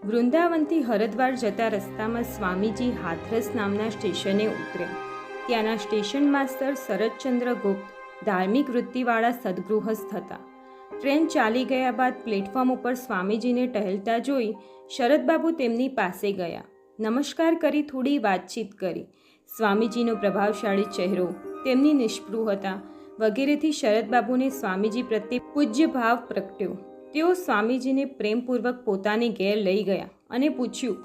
વૃંદાવનથી હરિદ્વાર જતા રસ્તામાં સ્વામીજી હાથરસ નામના સ્ટેશને ઉતર્યા. ત્યાંના સ્ટેશન માસ્તર શરદચંદ્ર ગુપ્ત ધાર્મિક વૃત્તિવાળા સદગૃહસ્થ હતા. ટ્રેન ચાલી ગયા બાદ પ્લેટફોર્મ ઉપર સ્વામીજીને ટહેલતા જોઈ શરદબાબુ તેમની પાસે ગયા. નમસ્કાર કરી થોડી વાતચીત કરી. સ્વામીજીનો પ્રભાવશાળી ચહેરો, તેમની નિષ્પૃહતા વગેરેથી શરદબાબુને સ્વામીજી પ્રત્યે પૂજ્ય ભાવ પ્રગટ્યો. તેઓ સ્વામીજીને પ્રેમપૂર્વક પોતાને ઘેર લઈ ગયા અને પૂછ્યું,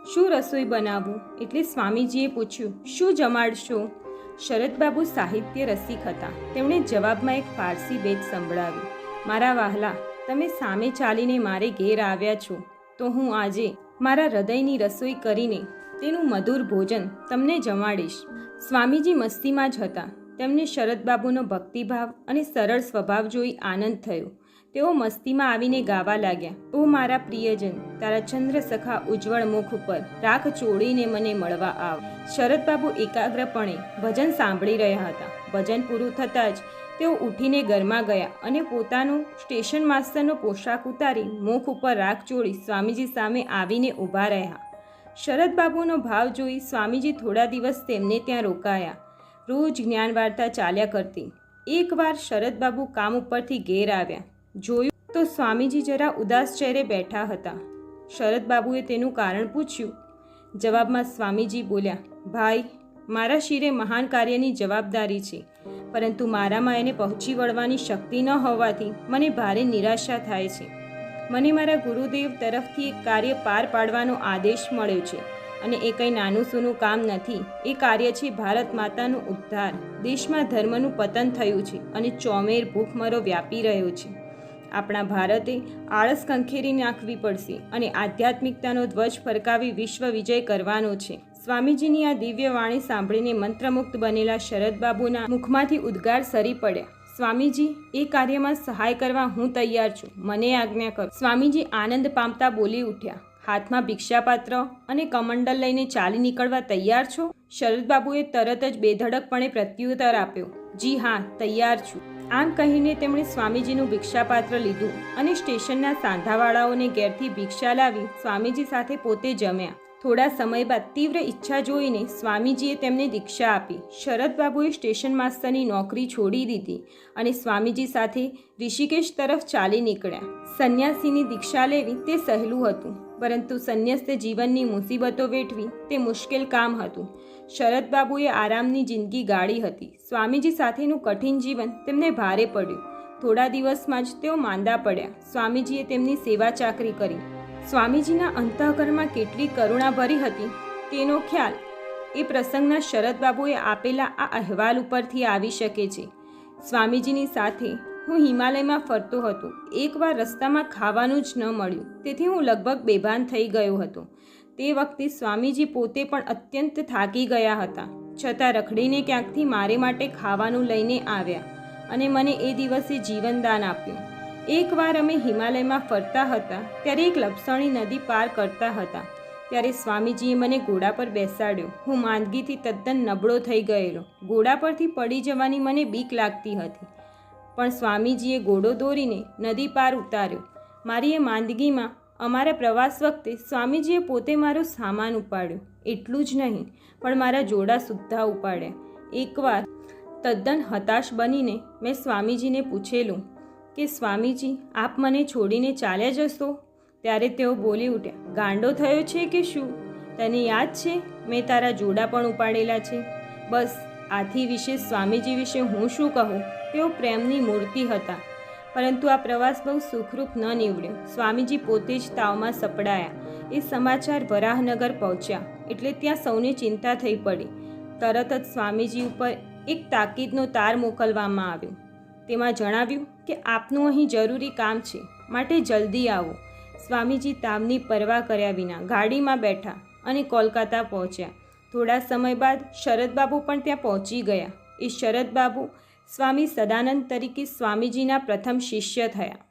શું રસોઈ બનાવવું? એટલે સ્વામીજીએ પૂછ્યું, શું જમાડશો? શરદબાબુ સાહિત્ય રસિક હતા. તેમણે જવાબમાં એક ફારસી બેત સંભળાવી, મારા વહાલા, તમે સામે ચાલીને મારે ઘેર આવ્યા છો, તો હું આજે મારા હૃદયની રસોઈ કરીને તેનું મધુર ભોજન તમને જમાડીશ. સ્વામીજી મસ્તીમાં જ હતા. તેમને શરદબાબુનો ભક્તિભાવ અને સરળ સ્વભાવ જોઈ આનંદ થયો. તેઓ મસ્તીમાં આવીને ગાવા લાગ્યા, ઓ મારા પ્રિયજન, તારા ચંદ્રસખા ઉજ્જવળ મુખ ઉપર રાખ ચોળીને મને મળવા આવ. શરદબાબુ એકાગ્રપણે ભજન સાંભળી રહ્યા હતા. ભજન પૂરું થતાં જ તેઓ ઉઠીને ઘરમાં ગયા અને પોતાનો સ્ટેશન માસ્તરનો પોશાક ઉતારી મુખ ઉપર રાખ ચોળી સ્વામીજી સામે આવીને ઊભા રહ્યા. શરદબાબુનો ભાવ જોઈ સ્વામીજી થોડા દિવસ તેમને ત્યાં રોકાયા. રોજ જ્ઞાન વાર્તા ચાલ્યા કરતી. એકવાર શરદબાબુ કામ ઉપરથી ઘેર આવ્યા. જોયું તો સ્વામીજી જરા ઉદાસ ચહેરે બેઠા હતા. શરદબાબુએ તેનું કારણ પૂછ્યું. જવાબમાં સ્વામીજી બોલ્યા, ભાઈ, મારા શિરે મહાન કાર્યની જવાબદારી છે, પરંતુ મારામાં એને પહોંચી વળવાની શક્તિ ન હોવાથી મને ભારે નિરાશા થાય છે. મને મારા ગુરુદેવ તરફથી એક કાર્ય પાર પાડવાનો આદેશ મળ્યો છે અને એ કંઈ નાનું સૂનું કામ નથી. એ કાર્ય છે ભારત માતાનો ઉદ્ધાર. દેશમાં ધર્મનું પતન થયું છે અને ચોમેર ભૂખમરો વ્યાપી રહ્યો છે. આપણા ભારતે આળસ કંખેરી નાખવી પડશે અને આધ્યાત્મિકતાનો ધ્વજ ફરકાવી વિશ્વ વિજય કરવાનો છે. સ્વામીજીની આ દિવ્ય વાણી સાંભળીને મંત્રમુગ્ધ બનેલા શરદબાબુના મુખમાંથી ઉદ્ગાર સરી પડ્યા. સ્વામીજી, એ કાર્યમાં સહાય કરવા હું તૈયાર છું, મને આજ્ઞા કરો. સ્વામીજી આનંદ પામતા બોલી ઉઠ્યા, હાથમાં ભિક્ષાપાત્ર અને કમંડલ લઈને ચાલી નીકળવા તૈયાર છો? શરદબાબુએ તરત જ બેધડકપણે પ્રત્યુત્તર આપ્યો, જી હા, તૈયાર છું. આમ કહીને તેમણે સ્વામીજીનું ભિક્ષાપાત્ર લીધું અને સ્ટેશનના સાંધાવાળાઓને ઘેરથી ભિક્ષા લાવી સ્વામીજી સાથે પોતે જમ્યા. થોડા સમય બાદ તીવ્ર ઈચ્છા જોઈને સ્વામીજીએ તેમને દીક્ષા આપી. શરદબાબુએ સ્ટેશન માસ્તરની નોકરી છોડી દીધી અને સ્વામીજી સાથે ઋષિકેશ તરફ ચાલી નીકળ્યા. સંન્યાસીની દીક્ષા લેવી તે સહેલું હતું, પરંતુ સંન્યસ્ત જીવનની મુસીબતો વેઠવી તે મુશ્કેલ કામ હતું. શરદબાબુએ આરામની જિંદગી ગાળી હતી. સ્વામીજી સાથેનું કઠિન જીવન તેમને ભારે પડ્યું. થોડા દિવસમાં જ તેઓ માંદા પડ્યા. સ્વામીજીએ તેમની સેવા ચાકરી કરી. સ્વામીજીના અંતઃકરણમાં કેટલી કરુણા ભરી હતી તેનો ખ્યાલ એ પ્રસંગના શરદબાબુએ આપેલા આ અહેવાલ ઉપરથી આવી શકે છે. સ્વામીજીની સાથે હું હિમાલયમાં ફરતો હતો. એકવાર રસ્તામાં ખાવાનું જ ન મળ્યું, તેથી હું લગભગ બેભાન થઈ ગયો હતો. તે વખતે સ્વામીજી પોતે પણ અત્યંત થાકી ગયા હતા, છતાં રખડીને ક્યાંકથી મારે માટે ખાવાનું લઈને આવ્યા અને મને એ દિવસે જીવનદાન આપ્યું. એકવાર અમે હિમાલયમાં ફરતા હતા ત્યારે એક લપસણી નદી પાર કરતા હતા. ત્યારે સ્વામીજીએ મને ઘોડા પર બેસાડ્યો. હું માંદગીથી તદ્દન નબળો થઈ ગયેલો. ઘોડા પરથી પડી જવાની મને બીક લાગતી હતી, પણ સ્વામીજીએ ઘોડો દોરીને નદી પાર ઉતાર્યો. મારી એ માંદગીમાં અમારા પ્રવાસ વખતે સ્વામીજીએ પોતે મારો સામાન ઉપાડ્યો. એટલું જ નહીં, પણ મારા જોડા સુદ્ધા ઉપાડ્યા. એકવાર તદ્દન હતાશ બનીને મેં સ્વામીજીને પૂછેલું કે સ્વામીજી, આપ મને છોડીને ચાલ્યા જશો? ત્યારે તેઓ બોલી ઉઠ્યા, ગાંડો થયો છે કે શું? તને યાદ છે મેં તારા જોડા પણ ઉપાડેલા છે. બસ, આથી વિશે સ્વામીજી વિશે હું શું કહું? તેઓ પ્રેમની મૂર્તિ હતા, પરંતુ આ પ્રવાસ બહુ સુખરૂપ ન નીવડ્યો. સ્વામીજી પોતે જ તાવમાં સપડાયા. એ સમાચાર વરાહનગર પહોંચ્યા એટલે ત્યાં સૌને ચિંતા થઈ પડી. તરત જ સ્વામીજી ઉપર એક તાકીદનો તાર મોકલવામાં આવ્યો. તેમાં જણાવ્યું કે આપનું અહીં જરૂરી કામ છે, માટે જલ્દી આવો. સ્વામીજી તાવની પરવા કર્યા વિના ગાડીમાં બેઠા અને કોલકાતા પહોંચ્યા. થોડા સમય બાદ શરદબાબુ પણ ત્યાં પહોંચી ગયા. એ શરદબાબુ સ્વામી સદાનંદ તરીકે સ્વામીજીના પ્રથમ શિષ્ય થયા.